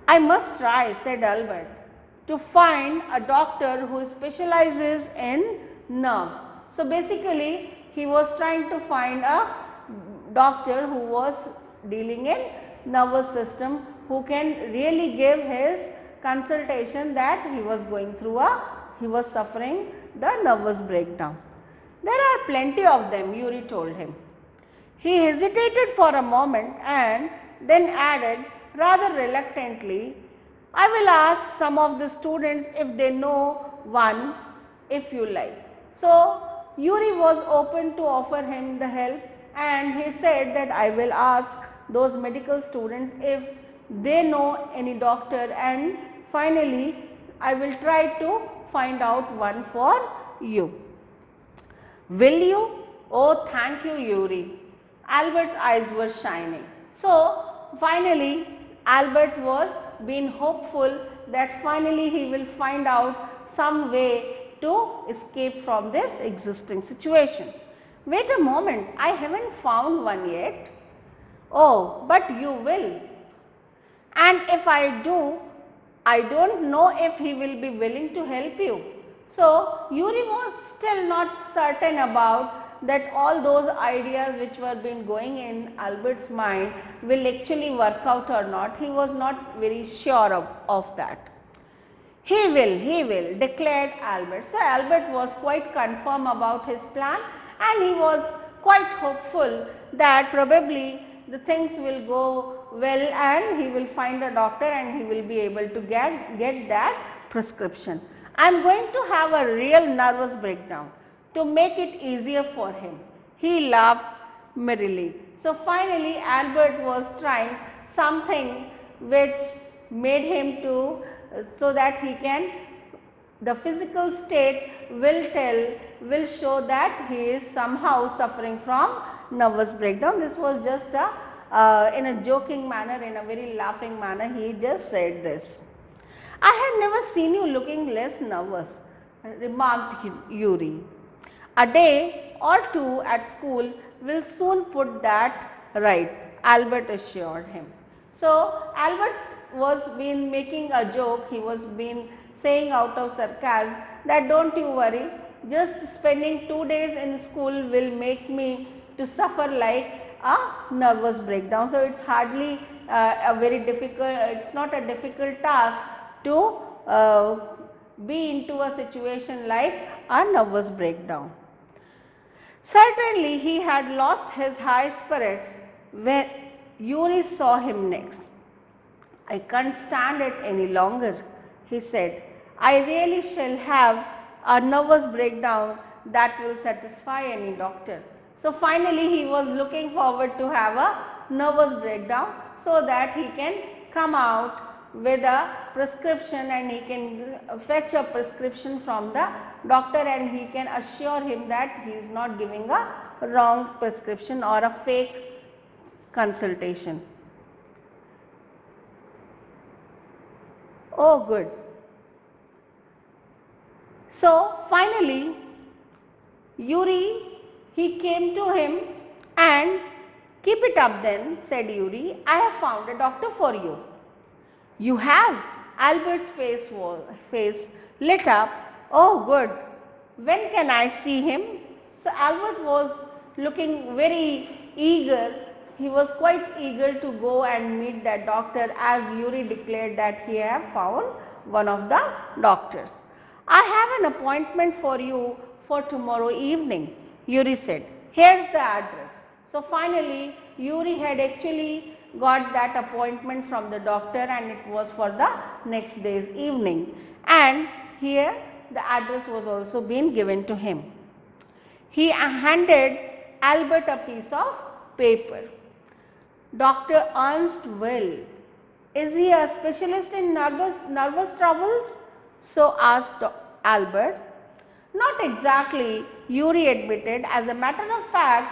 I must try, said Albert, to find a doctor who specializes in nerves. So, basically he was trying to find a doctor who was dealing in nervous system, who can really give his consultation that he was suffering the nervous breakdown. There are plenty of them, Urey told him. He hesitated for a moment and then added rather reluctantly, I will ask some of the students if they know one, if you like. So, Urey was open to offer him the help, and he said that I will ask those medical students if they know any doctor, and finally I will try to find out one for you. Will you? Oh, thank you, Urey. Albert's eyes were shining. So, finally Albert was being hopeful that finally he will find out some way to escape from this existing situation. Wait a moment, I haven't found one yet. Oh, but you will. And if I do, I don't know if he will be willing to help you. So, Urey was still not certain about that all those ideas which were been going in Albert's mind will actually work out or not. He was not very sure of that. He will, declared Albert. So, Albert was quite confirm about his plan, and he was quite hopeful that probably the things will go well and he will find a doctor and he will be able to get that prescription. I am going to have a real nervous breakdown to make it easier for him. He laughed merrily. So, finally Albert was trying something which made him to so that he can, the physical state will show that he is somehow suffering from nervous breakdown. This was just in a joking manner, in a very laughing manner, he just said this. I had never seen you looking less nervous, remarked Urey. A day or two at school will soon put that right, Albert assured him. So, Albert was been making a joke, he was been saying out of sarcasm that don't you worry, just spending 2 days in school will make me to suffer like a nervous breakdown. So, it is hardly a very difficult, it is not a difficult task to be into a situation like a nervous breakdown. Certainly, he had lost his high spirits when Urey saw him next. I can't stand it any longer, he said. I really shall have a nervous breakdown that will satisfy any doctor. So, finally, he was looking forward to have a nervous breakdown so that he can come out with a prescription and he can fetch a prescription from the doctor and he can assure him that he is not giving a wrong prescription or a fake consultation. Oh, good. So, finally, Urey, he came to him and keep it up then, said Urey, I have found a doctor for you. You have? Albert's face lit up. Oh, good. When can I see him? So, Albert was looking very eager. He was quite eager to go and meet that doctor as Urey declared that he have found one of the doctors. I have an appointment for you for tomorrow evening, Urey said. Here is the address. So, finally, Urey had actually got that appointment from the doctor and it was for the next day's evening, and here the address was also being given to him. He handed Albert a piece of paper. Dr. Ernst Will, is he a specialist in nervous troubles? So asked Albert. Not exactly, Urey admitted. As a matter of fact,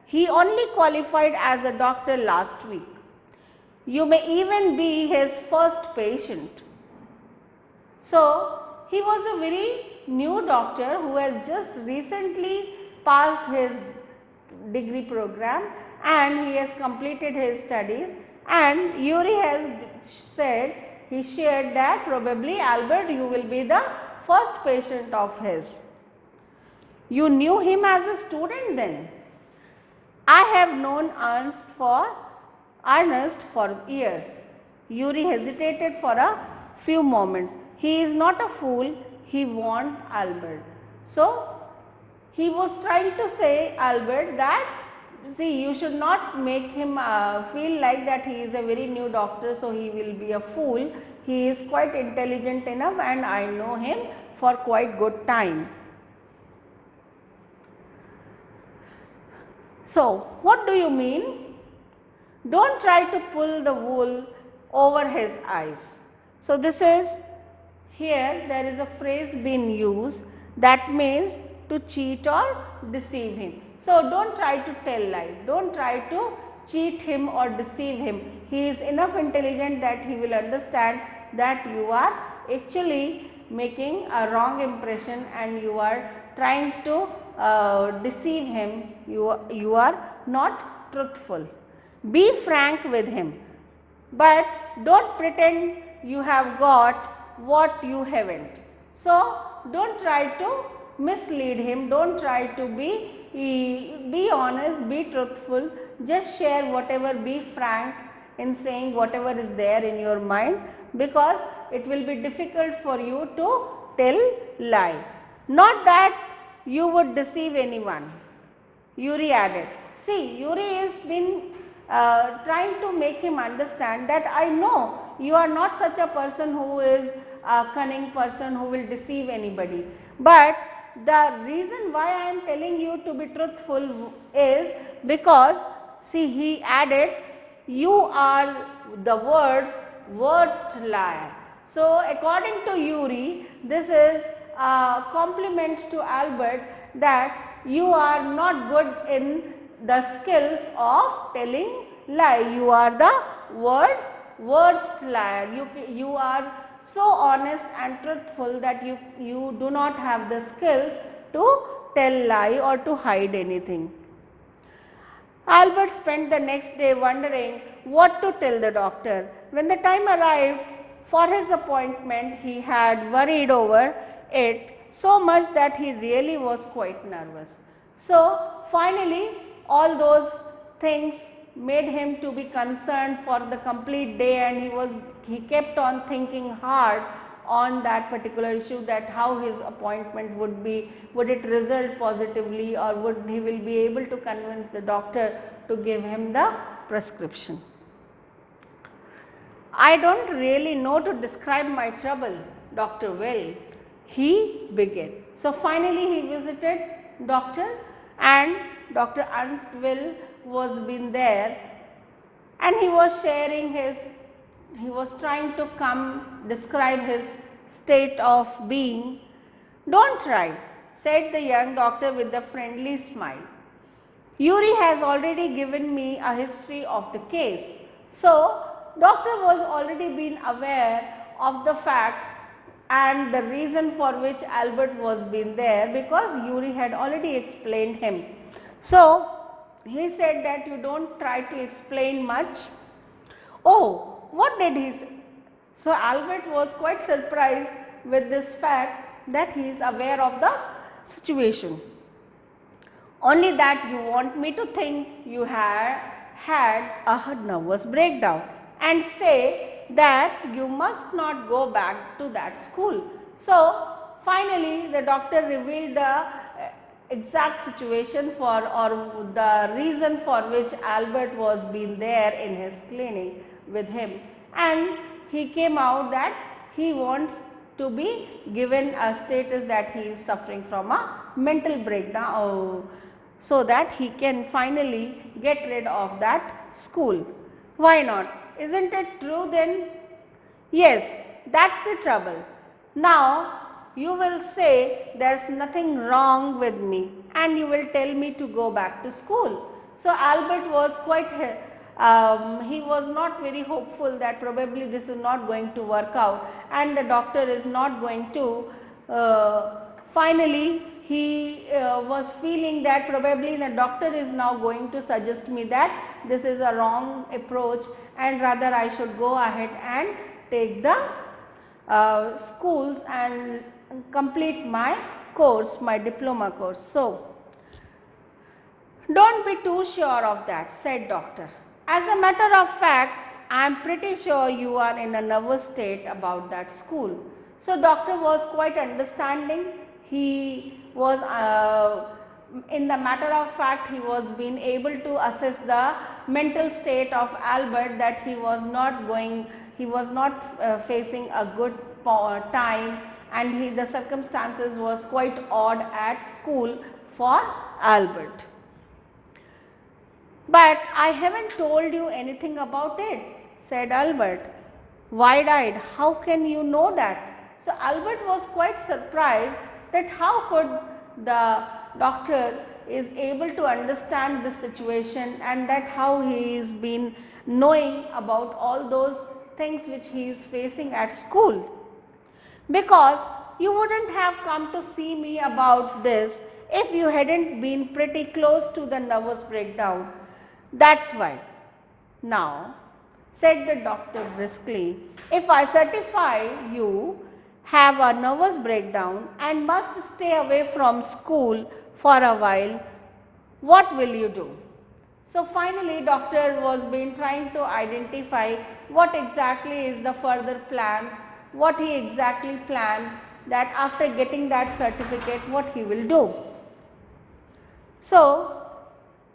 he only qualified as a doctor last week. You may even be his first patient. So, he was a very new doctor who has just recently passed his degree program and he has completed his studies, and Urey has said, he shared that probably Albert, you will be the first patient of his. You knew him as a student then? I have known Ernest for years. Urey hesitated for a few moments. He is not a fool, he warned Albert. So, he was trying to say Albert that, see, you should not make him feel like that he is a very new doctor, so he will be a fool. He is quite intelligent enough and I know him for quite good time. So, what do you mean? Don't try to pull the wool over his eyes. So, this is here there is a phrase being used that means to cheat or deceive him. So, do not try to tell lie, do not try to cheat him or deceive him. He is enough intelligent that he will understand that you are actually making a wrong impression and you are trying to deceive him, you are not truthful. Be frank with him, but do not pretend you have got what you haven't. So, do not try to mislead him, do not try to be honest, be truthful, just share whatever, be frank in saying whatever is there in your mind, because it will be difficult for you to tell lie. Not that you would deceive anyone, Urey added. See, Urey has been trying to make him understand that I know you are not such a person who is a cunning person who will deceive anybody, but the reason why I am telling you to be truthful is because, see, he added, you are the world's worst liar. So, according to Urey, this is a compliment to Albert that you are not good in the skills of telling lie, you are the world's worst liar, you are so honest and truthful that you do not have the skills to tell lie or to hide anything. Albert spent the next day wondering what to tell the doctor. When the time arrived for his appointment, he had worried over it so much that he really was quite nervous. So, finally, all those things made him to be concerned for the complete day, and he kept on thinking hard on that particular issue, that how his appointment would be, would it result positively, or would he will be able to convince the doctor to give him the prescription. I don't really know to describe my trouble, Dr. Well, he began. So, finally, he visited doctor, and Dr. Ernst Will was been there, and he was sharing he was trying to describe his state of being. Don't try, said the young doctor with a friendly smile. Urey has already given me a history of the case. So, doctor was already been aware of the facts and the reason for which Albert was been there, because Urey had already explained him. So, he said that you don't try to explain much. Oh, what did he say? So, Albert was quite surprised with this fact that he is aware of the situation. Only that you want me to think you had a nervous breakdown and say that you must not go back to that school. So, finally, the doctor revealed the exact situation or the reason for which Albert was been there in his clinic with him, and he came out that he wants to be given a status that he is suffering from a mental breakdown, so that he can finally get rid of that school. Why not? Isn't it true then? Yes, that's the trouble. Now, you will say there is nothing wrong with me, and you will tell me to go back to school. So, Albert was quite, he was not very hopeful that probably this is not going to work out, and the doctor is not going to, finally he was feeling that probably the doctor is now going to suggest me that this is a wrong approach and rather I should go ahead and take the schools and complete my course, my diploma course. So, don't be too sure of that, said doctor. As a matter of fact, I am pretty sure you are in a nervous state about that school. So, doctor was quite understanding. He was in the matter of fact, he was being able to assess the mental state of Albert, that he was not facing a good time, and the circumstances was quite odd at school for Albert. But I haven't told you anything about it, said Albert, wide-eyed. How can you know that? So Albert was quite surprised that how could the doctor is able to understand the situation, and that how he is been knowing about all those things which he is facing at school. Because you wouldn't have come to see me about this if you hadn't been pretty close to the nervous breakdown. That's why. Now, said the doctor briskly, if I certify you have a nervous breakdown and must stay away from school for a while, what will you do? So finally, doctor was been trying to identify what exactly is the further plans, what he exactly planned, that after getting that certificate what he will do. So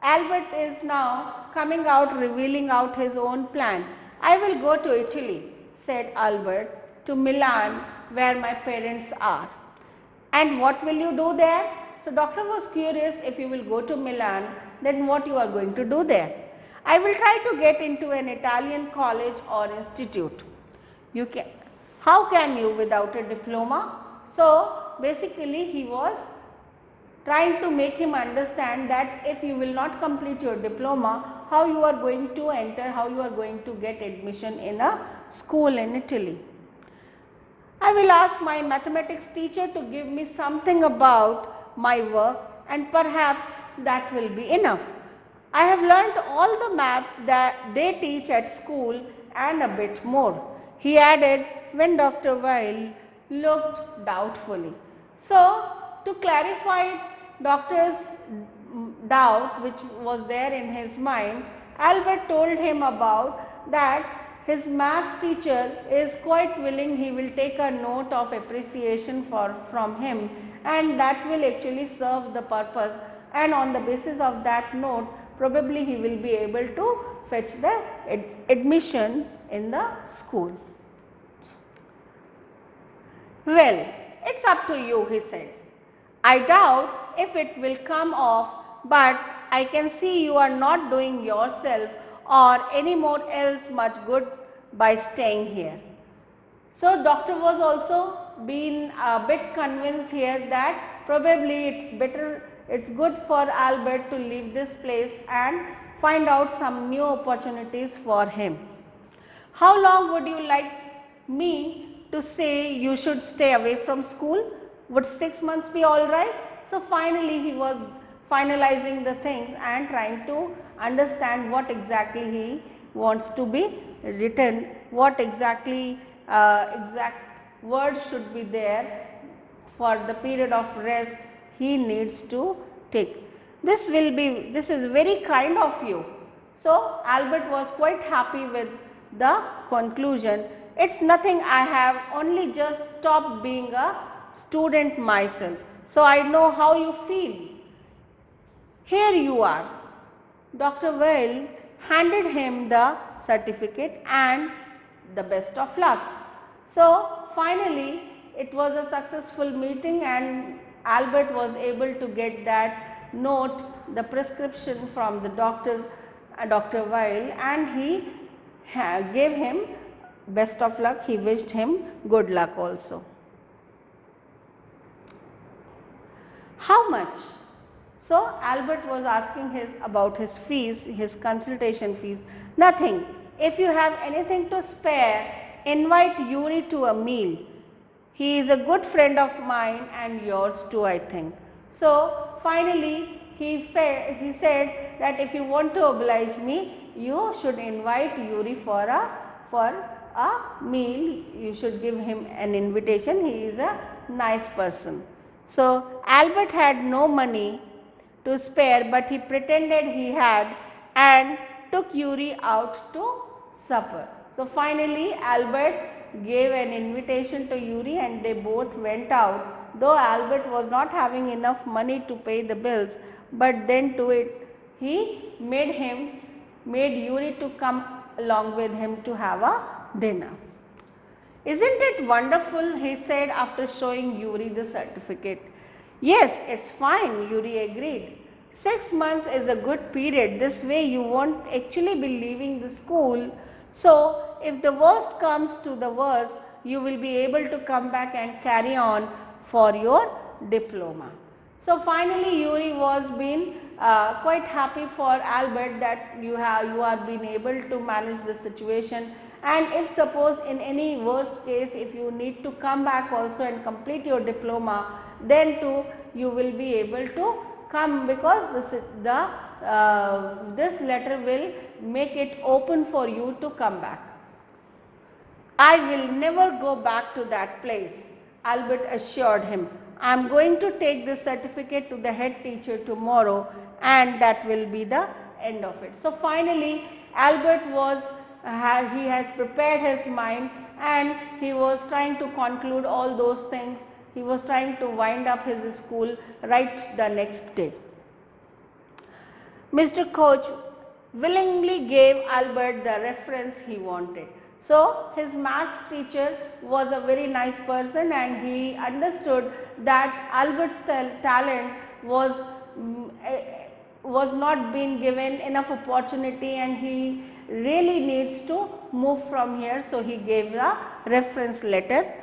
Albert is now coming out, revealing out his own plan. I will go to Italy, said Albert, to Milan where my parents are. And what will you do there? So doctor was curious, if you will go to Milan, then what you are going to do there? I will try to get into an Italian college or institute. How can you without a diploma? So basically he was trying to make him understand that if you will not complete your diploma, how you are going to enter, how you are going to get admission in a school in Italy. I will ask my mathematics teacher to give me something about my work, and perhaps that will be enough. I have learnt all the maths that they teach at school and a bit more, he added when Dr. Weil looked doubtfully. So, to clarify doctor's doubt which was there in his mind, Albert told him about that his maths teacher is quite willing, he will take a note of appreciation from him, and that will actually serve the purpose, and on the basis of that note probably he will be able to fetch the admission in the school. Well, it's up to you, he said. I doubt if it will come off, but I can see you are not doing yourself or any more else much good by staying here. So doctor was also been a bit convinced here that probably it's good for Albert to leave this place and find out some new opportunities for him. How long would you like me to say you should stay away from school? Would 6 months be all right? So finally he was finalizing the things and trying to understand what exactly he wants to be written, what exactly exact words should be there for the period of rest he needs to take. This is very kind of you. So Albert was quite happy with the conclusion. It's nothing, I have only just stopped being a student myself, so I know how you feel. Here you are. Dr. Weil handed him the certificate and the best of luck. So finally it was a successful meeting, and Albert was able to get that note, the prescription from the Dr. Weil, and he gave him best of luck. He wished him good luck also. How much? So Albert was asking about his fees, his consultation fees. Nothing. If you have anything to spare, invite Yuri to a meal. He is a good friend of mine and yours too, I think. So, finally, he said that if you want to oblige me, you should invite Yuri for a meal. You should give him an invitation. He is a nice person. So, Albert had no money to spare, but he pretended he had and took Yuri out to supper. So, finally, Albert gave an invitation to Yuri and they both went out, though Albert was not having enough money to pay the bills, but then to it he made Yuri to come along with him to have a dinner. Isn't it wonderful, he said after showing Yuri the certificate. Yes, it's fine, Yuri agreed. 6 months is a good period. This way you won't actually be leaving the school. So, if the worst comes to the worst, you will be able to come back and carry on for your diploma. So, finally, Yuri was been quite happy for Albert that you are been able to manage the situation, and if suppose in any worst case if you need to come back also and complete your diploma, then too you will be able to come, because this letter will make it open for you to come back. I will never go back to that place, Albert assured him. I am going to take this certificate to the head teacher tomorrow, and that will be the end of it. So, finally, Albert he had prepared his mind and he was trying to conclude all those things. He was trying to wind up his school right the next day. Mr. Koch willingly gave Albert the reference he wanted. So, his maths teacher was a very nice person and he understood that Albert's talent was not being given enough opportunity and he really needs to move from here. So, he gave the reference letter.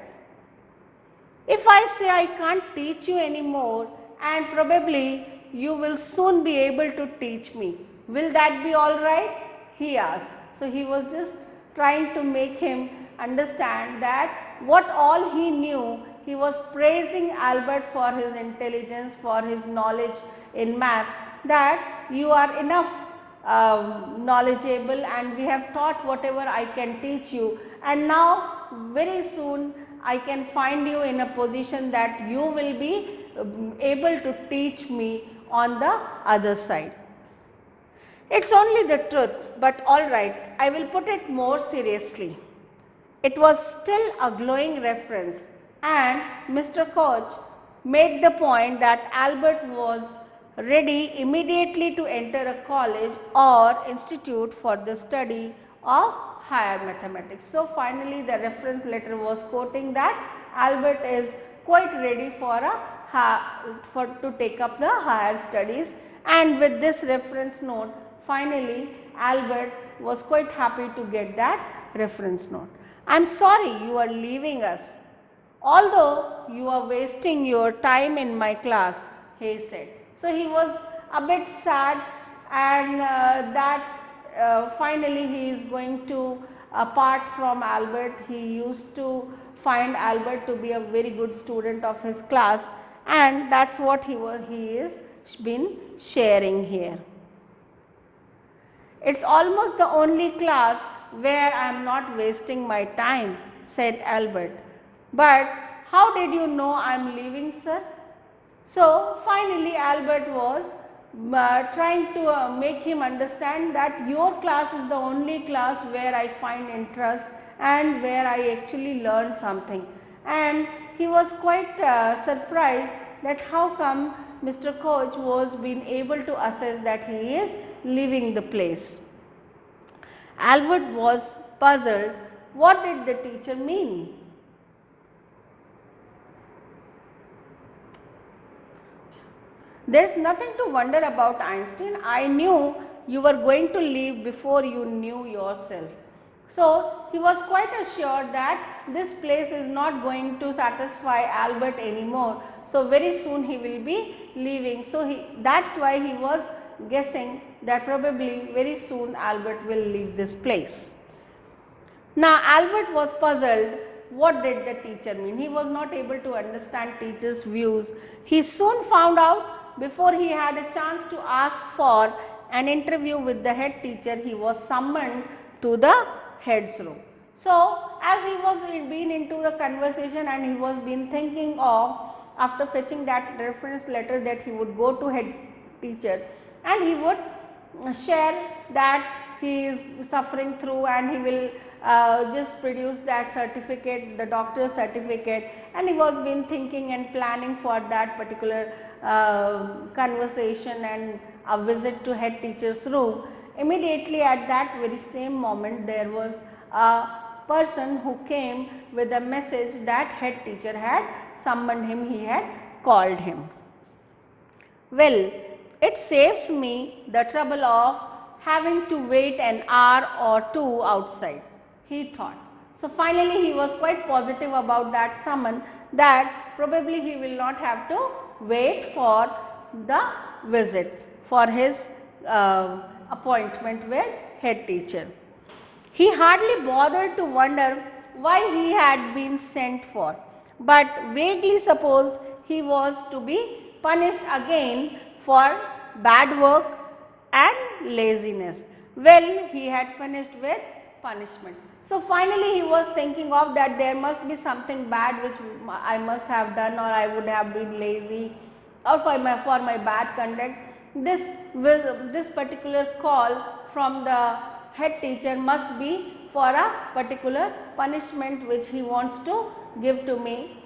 If I say I can't teach you anymore and probably you will soon be able to teach me, will that be all right? He asked. So, he was just trying to make him understand that what all he knew, he was praising Albert for his intelligence, for his knowledge in maths, that you are enough knowledgeable and we have taught whatever I can teach you, and now very soon I can find you in a position that you will be able to teach me on the other side. It's only the truth, but all right, I will put it more seriously. It was still a glowing reference, and Mr. Koch made the point that Albert was ready immediately to enter a college or institute for the study of higher mathematics. So, finally, the reference letter was quoting that Albert is quite ready to take up the higher studies, and with this reference note, finally, Albert was quite happy to get that reference note. I am sorry you are leaving us, although you are wasting your time in my class, he said. So, he was a bit sad, and finally, he is going to part from Albert. He used to find Albert to be a very good student of his class, and that is what he is been sharing here. It is almost the only class where I am not wasting my time, said Albert. But how did you know I am leaving, sir? So, finally, Albert was trying to make him understand that your class is the only class where I find interest and where I actually learn something. And he was quite surprised that how come Mr. Koch was being able to assess that he is leaving the place. Albert was puzzled. What did the teacher mean? There is nothing to wonder about, Einstein. I knew you were going to leave before you knew yourself. So, he was quite assured that this place is not going to satisfy Albert anymore. So, very soon he will be leaving. So, that is why he was guessing that probably very soon Albert will leave this place. Now, Albert was puzzled what did the teacher mean. He was not able to understand teacher's views. He soon found out, before he had a chance to ask for an interview with the head teacher, he was summoned to the head's room. So, as he was been into the conversation and he was been thinking of, after fetching that reference letter, that he would go to head teacher and he would share that he is suffering through, and he will just produce that certificate, the doctor's certificate, and he was been thinking and planning for that particular conversation and a visit to head teacher's room. Immediately at that very same moment, there was a person who came with a message that head teacher had summoned him, he had called him. Well, it saves me the trouble of having to wait an hour or two outside, he thought. So, finally, he was quite positive about that summon, that probably he will not have to wait for the visit, for his appointment with head teacher. He hardly bothered to wonder why he had been sent for, but vaguely supposed he was to be punished again for bad work and laziness. Well, he had finished with punishment. So, finally, he was thinking of that there must be something bad which I must have done, or I would have been lazy, or for my bad conduct. This particular call from the head teacher must be for a particular punishment which he wants to give to me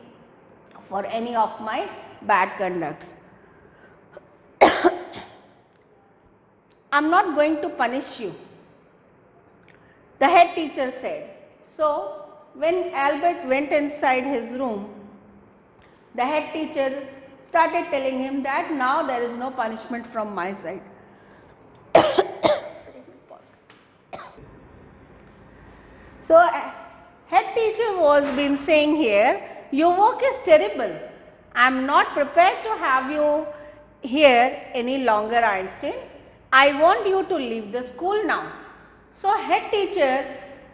for any of my bad conducts. I am not going to punish you, the head teacher said. So, when Albert went inside his room, the head teacher started telling him that now there is no punishment from my side. So, head teacher was been saying here, your work is terrible. I am not prepared to have you here any longer, Einstein. I want you to leave the school now. So, head teacher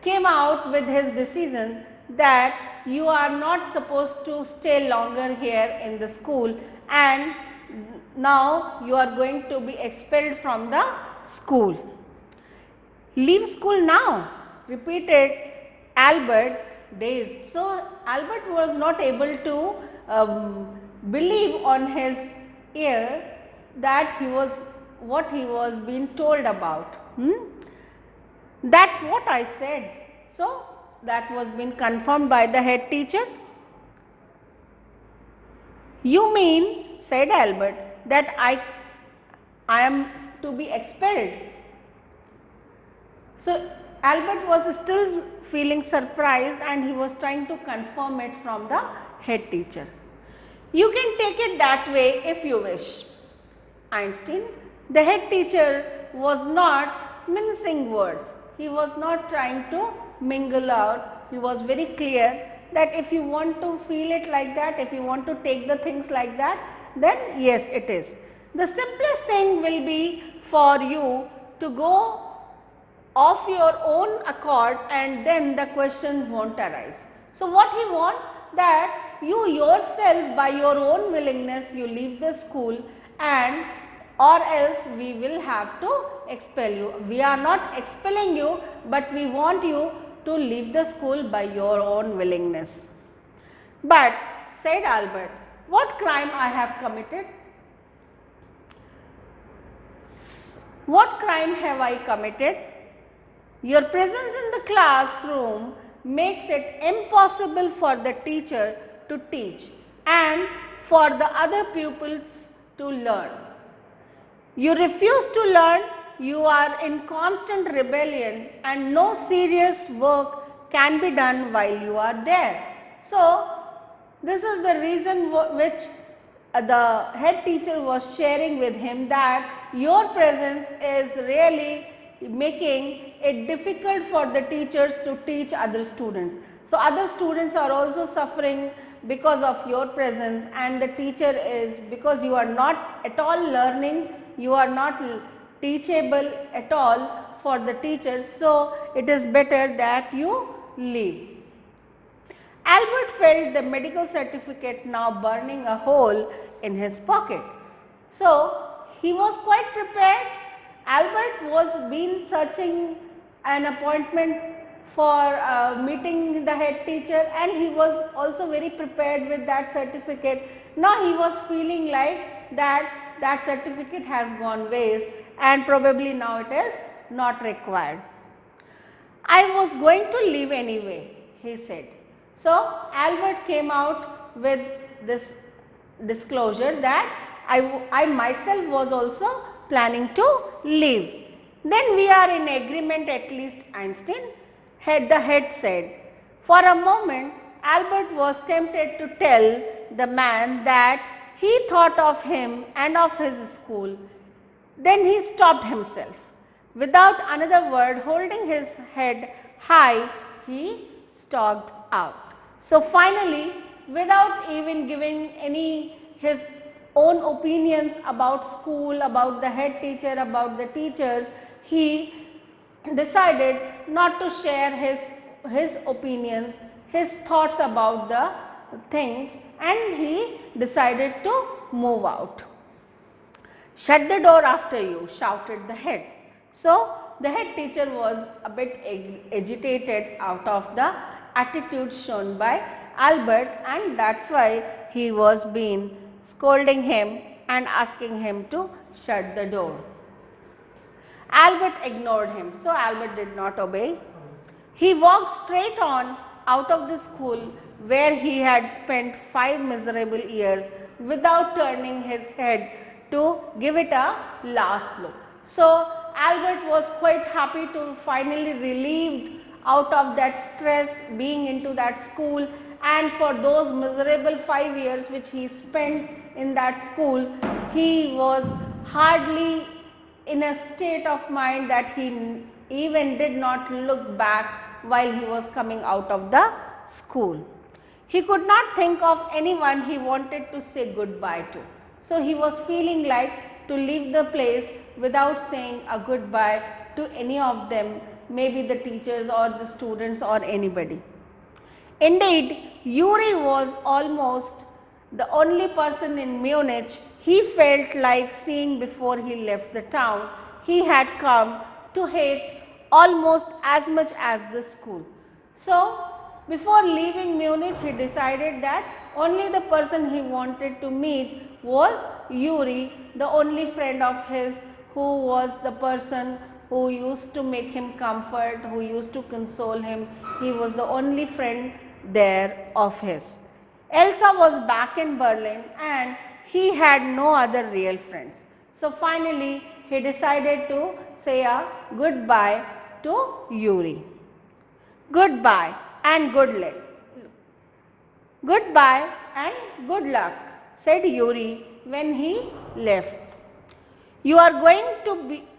came out with his decision that you are not supposed to stay longer here in the school, and now you are going to be expelled from the school. Leave school now, repeated Albert, dazed. So, Albert was not able to believe on his ear that what he was being told about. That's what I said. So, that was being confirmed by the head teacher. You mean, said Albert, that I am to be expelled? So, Albert was still feeling surprised and he was trying to confirm it from the head teacher. You can take it that way if you wish, Einstein. The head teacher was not mincing words. He was not trying to mingle out. He was very clear that if you want to feel it like that, if you want to take the things like that, then yes, it is. The simplest thing will be for you to go of your own accord, and then the question won't arise. So, what he wants, that you yourself by your own willingness you leave the school, and or else we will have to expel you. We are not expelling you, but we want you to leave the school by your own willingness. But, said Albert, what crime I have committed? What crime have I committed? Your presence in the classroom makes it impossible for the teacher to teach and for the other pupils to learn. You refuse to learn, you are in constant rebellion, and no serious work can be done while you are there. So, this is the reason which the head teacher was sharing with him, that your presence is really making it difficult for the teachers to teach other students. So, other students are also suffering because of your presence, and the teacher is, because you are not at all learning, you are not teachable at all for the teachers. So, it is better that you leave. Albert felt the medical certificate now burning a hole in his pocket. So, he was quite prepared. Albert was been searching an appointment for meeting the head teacher, and he was also very prepared with that certificate. Now, he was feeling like that certificate has gone waste and probably now it is not required. I was going to leave anyway, he said. So, Albert came out with this disclosure that I myself was also planning to leave. Then we are in agreement, at least, Einstein, the head said. For a moment, Albert was tempted to tell the man that he thought of him and of his school. Then he stopped himself. Without another word, holding his head high, he stalked out. So, finally, without even giving any his own opinions about school, about the head teacher, about the teachers, he decided not to share his opinions, his thoughts about the things, and he decided to move out. Shut the door after you, shouted the head. So, the head teacher was a bit agitated out of the attitude shown by Albert, and that is why he was been scolding him and asking him to shut the door. Albert ignored him. So, Albert did not obey. He walked straight on out of the school where he had spent 5 miserable years without turning his head to give it a last look. So, Albert was quite happy to finally relieved out of that stress being into that school, and for those miserable 5 years which he spent in that school, he was hardly in a state of mind that he even did not look back while he was coming out of the school. He could not think of anyone he wanted to say goodbye to. So, he was feeling like to leave the place without saying a goodbye to any of them, maybe the teachers or the students or anybody. Indeed, Yuri was almost the only person in Munich he felt like seeing before he left the town. He had come to hate almost as much as the school. So, before leaving Munich, he decided that only the person he wanted to meet was Yuri, the only friend of his, who was the person who used to make him comfort, who used to console him. He was the only friend there of his. Elsa was back in Berlin and he had no other real friends. So, finally, he decided to say a goodbye to Yuri. Goodbye and good luck. Goodbye and good luck, said Yuri when he left. You are going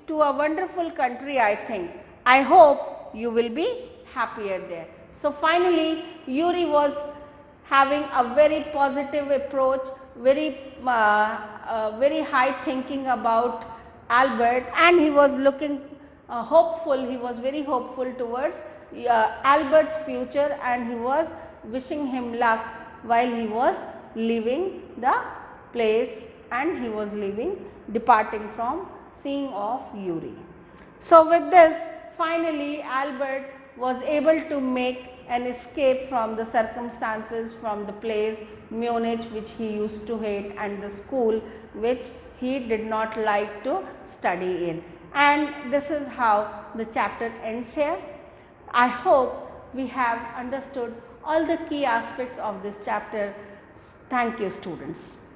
to a wonderful country, I think. I hope you will be happier there. So, finally, Yuri was having a very positive approach, very high thinking about Albert, and he was looking hopeful, he was very hopeful towards Albert's future, and he was wishing him luck while he was leaving the place and he was departing from seeing of Yuri. So, with this, finally Albert was able to make an escape from the circumstances, from the place Munich which he used to hate and the school which he did not like to study in. And this is how the chapter ends here. I hope we have understood all the key aspects of this chapter. Thank you, students.